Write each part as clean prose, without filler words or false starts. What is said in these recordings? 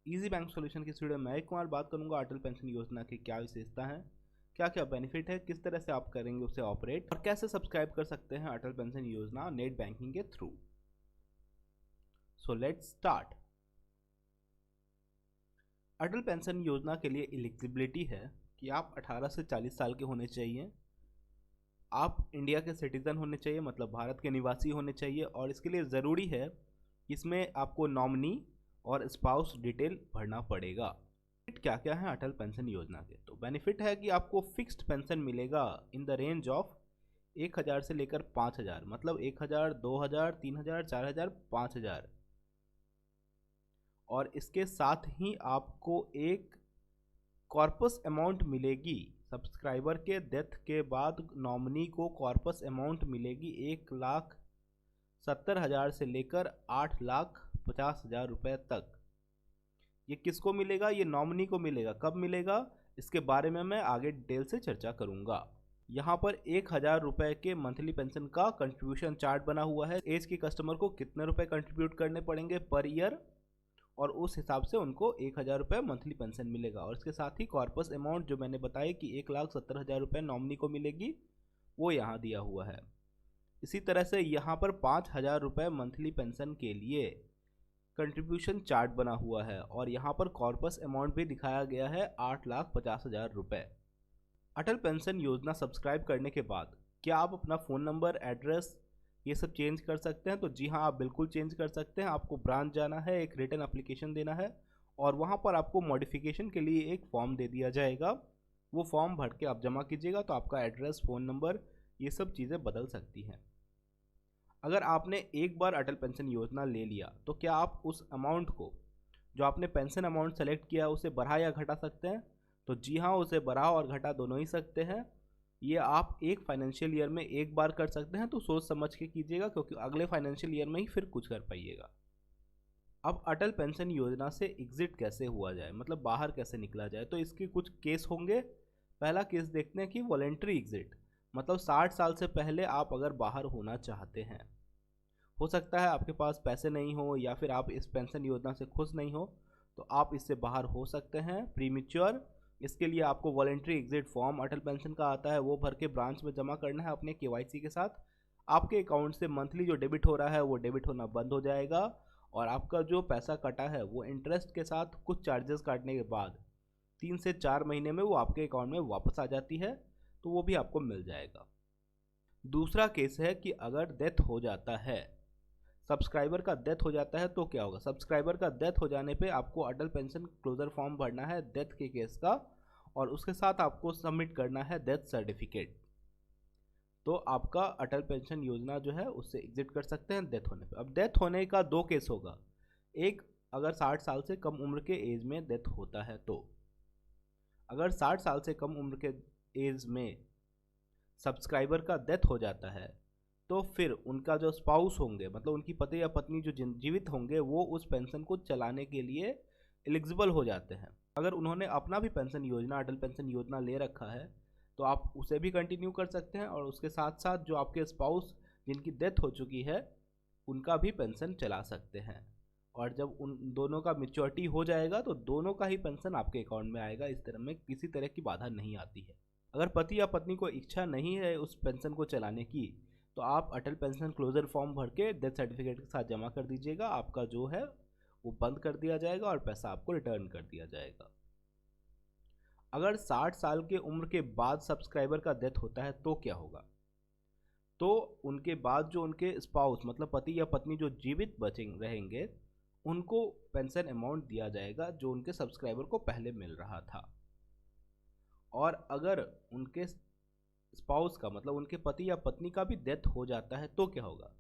Easy bank solution की video में मैं कुमार बात करूंगा अटल पेंशन योजना की क्या विशेषता है, क्या क्या बेनिफिट है, किस तरह से आप करेंगे उसे ऑपरेट और कैसे सब्सक्राइब कर सकते हैं अटल पेंशन योजना नेट बैंकिंग के through. So let's start. Atal pension योजना के लिए एलिजिबिलिटी है कि आप 18 से 40 साल के होने चाहिए, आप इंडिया के सिटीजन होने चाहिए मतलब भारत के निवासी होने चाहिए, और इसके लिए ज़रूरी है कि इसमें आपको नॉमिनी और स्पाउस डिटेल भरना पड़ेगा। बेनिफिट क्या क्या है अटल पेंशन योजना के? तो बेनिफिट है कि आपको फिक्स्ड पेंशन मिलेगा इन द रेंज ऑफ 1000 से लेकर 5000, मतलब 1000, 2000, 3000, 4000, 5000। और इसके साथ ही आपको एक कॉर्पस अमाउंट मिलेगी। सब्सक्राइबर के डेथ के बाद नॉमिनी को कॉर्पस अमाउंट मिलेगी 1,70,000 से लेकर 8,50,000 रुपए तक। ये किसको मिलेगा? ये नॉमिनी को मिलेगा। कब मिलेगा इसके बारे में मैं आगे डिटेल से चर्चा करूंगा। यहाँ पर 1,000 रुपए के मंथली पेंशन का कंट्रीब्यूशन चार्ट बना हुआ है। एज के कस्टमर को कितने रुपए कंट्रीब्यूट करने पड़ेंगे पर ईयर, और उस हिसाब से उनको 1,000 रुपये मंथली पेंशन मिलेगा। और इसके साथ ही कॉर्पस अमाउंट जो मैंने बताया कि 1,70,000 रुपये नॉमिनी को मिलेगी, वो यहाँ दिया हुआ है। इसी तरह से यहाँ पर 5,000 रुपये मंथली पेंशन के लिए कंट्रीब्यूशन चार्ट बना हुआ है, और यहाँ पर कॉर्पस अमाउंट भी दिखाया गया है 8,50,000 रुपये। अटल पेंशन योजना सब्सक्राइब करने के बाद क्या आप अपना फ़ोन नंबर, एड्रेस ये सब चेंज कर सकते हैं? तो जी हाँ, आप बिल्कुल चेंज कर सकते हैं। आपको ब्रांच जाना है, एक रिटन एप्लीकेशन देना है, और वहाँ पर आपको मॉडिफिकेशन के लिए एक फॉर्म दे दिया जाएगा। वो फॉर्म भर के आप जमा कीजिएगा तो आपका एड्रेस, फ़ोन नंबर ये सब चीज़ें बदल सकती हैं। अगर आपने एक बार अटल पेंशन योजना ले लिया तो क्या आप उस अमाउंट को, जो आपने पेंशन अमाउंट सेलेक्ट किया है, उसे बढ़ा या घटा सकते हैं? तो जी हाँ, उसे बढ़ा और घटा दोनों ही सकते हैं। ये आप एक फाइनेंशियल ईयर में एक बार कर सकते हैं, तो सोच समझ के कीजिएगा क्योंकि अगले फाइनेंशियल ईयर में ही फिर कुछ कर पाइएगा। अब अटल पेंशन योजना से एग्जिट कैसे हुआ जाए, मतलब बाहर कैसे निकला जाए, तो इसके कुछ केस होंगे। पहला केस देखते हैं कि वॉलेंट्री एग्जिट, मतलब 60 साल से पहले आप अगर बाहर होना चाहते हैं, हो सकता है आपके पास पैसे नहीं हो या फिर आप इस पेंशन योजना से खुश नहीं हो, तो आप इससे बाहर हो सकते हैं प्रीमेच्योर। इसके लिए आपको वॉलेंट्री एग्जिट फॉर्म अटल पेंशन का आता है, वो भर के ब्रांच में जमा करना है अपने केवाईसी के साथ। आपके अकाउंट से मंथली जो डेबिट हो रहा है वो डेबिट होना बंद हो जाएगा, और आपका जो पैसा कटा है वो इंटरेस्ट के साथ कुछ चार्जेस काटने के बाद 3 से 4 महीने में वो आपके अकाउंट में वापस आ जाती है, तो वो भी आपको मिल जाएगा। दूसरा केस है कि अगर डेथ हो जाता है, सब्सक्राइबर का डेथ हो जाता है, तो क्या होगा? सब्सक्राइबर का डेथ हो जाने पे आपको अटल पेंशन क्लोजर फॉर्म भरना है डेथ के केस का, और उसके साथ आपको सबमिट करना है डेथ सर्टिफिकेट। तो आपका अटल पेंशन योजना जो है उससे एग्जिट कर सकते हैं डेथ होने पे। अब डेथ होने का दो केस होगा। एक, अगर 60 साल से कम उम्र के एज में डेथ होता है, तो अगर 60 साल से कम उम्र के एज में सब्सक्राइबर का डेथ हो जाता है, तो फिर उनका जो स्पाउस होंगे, मतलब उनकी पति या पत्नी जो जीवित होंगे, वो उस पेंशन को चलाने के लिए एलिजिबल हो जाते हैं। अगर उन्होंने अपना भी पेंशन योजना, अटल पेंशन योजना ले रखा है, तो आप उसे भी कंटिन्यू कर सकते हैं, और उसके साथ साथ जो आपके स्पाउस जिनकी डेथ हो चुकी है उनका भी पेंशन चला सकते हैं। और जब उन दोनों का मेच्योरिटी हो जाएगा तो दोनों का ही पेंशन आपके अकाउंट में आएगा। इस तरह में किसी तरह की बाधा नहीं आती है। अगर पति या पत्नी को इच्छा नहीं है उस पेंशन को चलाने की, तो आप अटल पेंशन क्लोजर फॉर्म भर के डेथ सर्टिफिकेट के साथ जमा कर दीजिएगा। आपका जो है वो बंद कर दिया जाएगा और पैसा आपको रिटर्न कर दिया जाएगा। अगर 60 साल के उम्र के बाद सब्सक्राइबर का डेथ होता है तो क्या होगा? तो उनके बाद जो उनके स्पाउस, मतलब पति या पत्नी जो जीवित बचेंगे रहेंगे, उनको पेंशन अमाउंट दिया जाएगा जो उनके सब्सक्राइबर को पहले मिल रहा था। और अगर उनके स्पाउस का, मतलब उनके पति या पत्नी का भी डेथ हो जाता है, तो क्या होगा?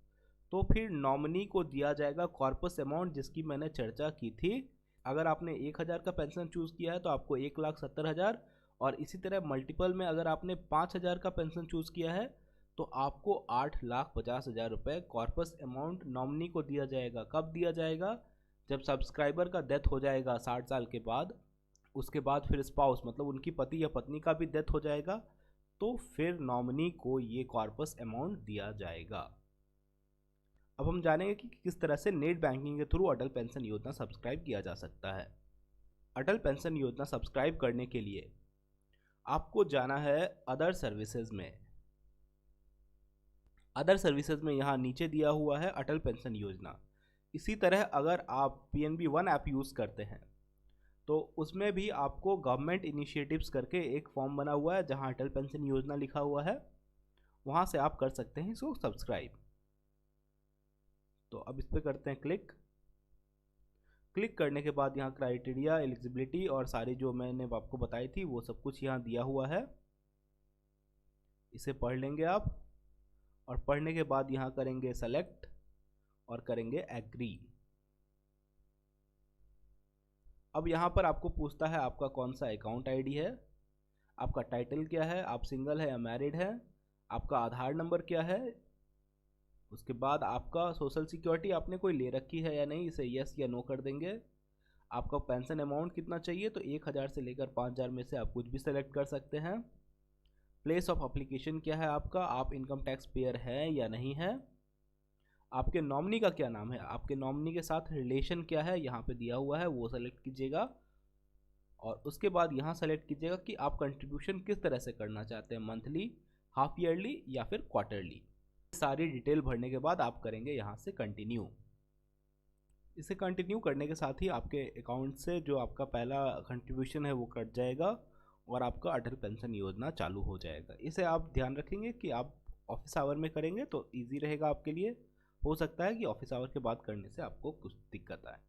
तो फिर नॉमिनी को दिया जाएगा कॉर्पस अमाउंट जिसकी मैंने चर्चा की थी। अगर आपने 1,000 का पेंशन चूज़ किया है तो आपको 1,70,000, और इसी तरह मल्टीपल में अगर आपने 5,000 का पेंशन चूज़ किया है तो आपको 8,50,000 रुपये कॉर्पस अमाउंट नॉमिनी को दिया जाएगा। कब दिया जाएगा? जब सब्सक्राइबर का डेथ हो जाएगा 60 साल के बाद। उसके बाद फिर स्पाउस, मतलब उनकी पति या पत्नी का भी डेथ हो जाएगा, तो फिर नॉमिनी को ये कॉर्पस अमाउंट दिया जाएगा। अब हम जानेंगे कि किस तरह से नेट बैंकिंग के थ्रू अटल पेंशन योजना सब्सक्राइब किया जा सकता है। अटल पेंशन योजना सब्सक्राइब करने के लिए आपको जाना है अदर सर्विसेज में। अदर सर्विसेज में यहाँ नीचे दिया हुआ है अटल पेंशन योजना। इसी तरह अगर आप PNB वन ऐप यूज़ करते हैं तो उसमें भी आपको गवर्नमेंट इनिशिएटिव्स करके एक फॉर्म बना हुआ है जहाँ अटल पेंशन योजना लिखा हुआ है, वहाँ से आप कर सकते हैं इसको सब्सक्राइब। तो अब इस पर करते हैं क्लिक। क्लिक करने के बाद यहाँ क्राइटेरिया, एलिजिबिलिटी और सारी जो मैंने आपको बताई थी वो सब कुछ यहाँ दिया हुआ है, इसे पढ़ लेंगे आप। और पढ़ने के बाद यहाँ करेंगे सेलेक्ट और करेंगे एग्री। अब यहाँ पर आपको पूछता है आपका कौन सा अकाउंट आईडी है, आपका टाइटल क्या है, आप सिंगल है या मैरिड है, आपका आधार नंबर क्या है, उसके बाद आपका सोशल सिक्योरिटी आपने कोई ले रखी है या नहीं, इसे यस या नो कर देंगे। आपका पेंशन अमाउंट कितना चाहिए, तो 1000 से लेकर 5000 में से आप कुछ भी सेलेक्ट कर सकते हैं। प्लेस ऑफ एप्लीकेशन क्या है आपका, आप इनकम टैक्स पेयर है या नहीं है। आपके नॉमिनी का क्या नाम है, आपके नॉमिनी के साथ रिलेशन क्या है, यहाँ पे दिया हुआ है वो सेलेक्ट कीजिएगा। और उसके बाद यहाँ सेलेक्ट कीजिएगा कि आप कंट्रीब्यूशन किस तरह से करना चाहते हैं, मंथली, हाफ ईयरली या फिर क्वार्टरली। सारी डिटेल भरने के बाद आप करेंगे यहाँ से कंटिन्यू। इसे कंटिन्यू करने के साथ ही आपके अकाउंट से जो आपका पहला कंट्रीब्यूशन है वो कट जाएगा और आपका अटल पेंशन योजना चालू हो जाएगा। इसे आप ध्यान रखेंगे कि आप ऑफिस आवर में करेंगे तो ईजी रहेगा आपके लिए। हो सकता है कि ऑफिस आवर के बाद करने से आपको कुछ दिक्कत आए।